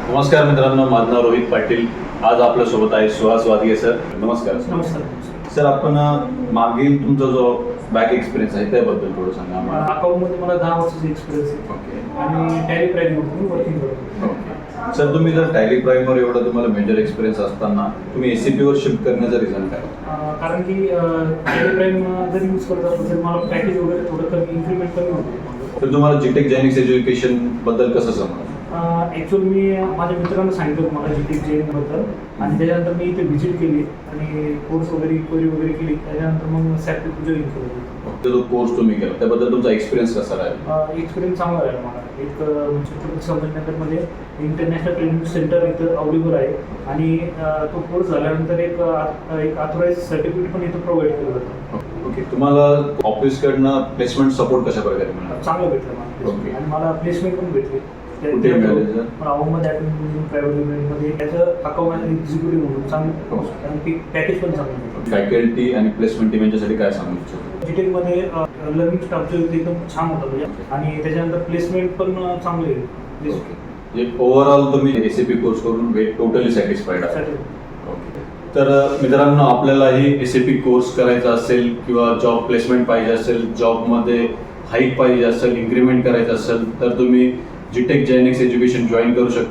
नमस्कार मित्रांनो, माझं नाव रोहित पाटील. आज आपल्यासोबत आहे सुहास वादगे सर. नमस्कार सर. नमस्कार सर, आपण मागील तुमचा जो बॅक एक्सपिरियन्स आहे त्याबद्दल थोडं सांगा आम्हाला. अकाउंटमध्ये मला 10 वर्षाचा एक्सपिरियन्स आहे ओके आणि टॅली प्राईममध्ये वर्किंग करतो. ओके सर, तुम्ही जर टॅली प्राईमवर एवढा तुम्हाला मेजर एक्सपिरियन्स असताना तुम्ही एसीपीवर शिफ्ट करण्याचा रिझन काय? कारण की टॅली प्राईम जर यूज करत असतो तर मला पॅकेज वगैरे थोडं कमी इन्क्रीमेंट कमी होतो. तर तुम्हाला जीटेक जेनिक्स एज्युकेशन बद्दल कसं समजलं? ॲक्च्युअली मी माझ्या मित्रांना सांगितलं मला जीटेक जेबद्दल आणि त्याच्यानंतर मी इथे व्हिजिट केली आणि कोर्स वगैरे इन्क्वायरी वगैरे केली. त्याच्यानंतर मग सॅपी जॉईन केलं. जो कोर्स तुम्ही केला त्याबद्दल तुमचा एक्सपिरियन्स कसा राहिला? एक्सपिरियन्स चांगला आहे मला. एक छत्रपती संभाजीनगरमध्ये इंटरनॅशनल ट्रेनिंग सेंटर इथं अवेलेबल आहे आणि तो कोर्स झाल्यानंतर एक ऑथोराइज सर्टिफिकेट पण इथं प्रोव्हाइड केलं जातं. ओके, तुम्हाला ऑफिसकडनं प्लेसमेंट सपोर्ट कशा प्रकारे मिळाला? चांगलं भेटलं मला ओके. आणि मला प्लेसमेंट पण भेटली. कुठे मिळाले सर? अहमद प्रायव्हेट लिमिटेडमध्ये त्याचं अकाउंट एक्झिक्युटिव्ह म्हणून चांगलं आणि पॅकेज पण चांगलं भेटलं. फॅकल्टी आणि प्लेसमेंट टीम यांच्यासाठी काय सांगू इच्छितो? जीटेकमध्ये लर्निंग स्टाफचं एकदम छान होतं म्हणजे आणि त्याच्यानंतर प्लेसमेंट पण चांगले आहे. ओव्हरऑल तुम्ही एसीपी कोर्स करून टोटली सॅटिस्फाईड आहे? ओके. तर मित्रांनो, आपल्यालाही एसीपी कोर्स करायचा असेल किंवा जॉब प्लेसमेंट पाहिजे असेल, जॉबमध्ये हाईक पाहिजे असेल, इन्क्रीमेंट करायचं असेल तर तुम्ही जीटेक जेनिक्स एज्युकेशन जॉईन करू शकता.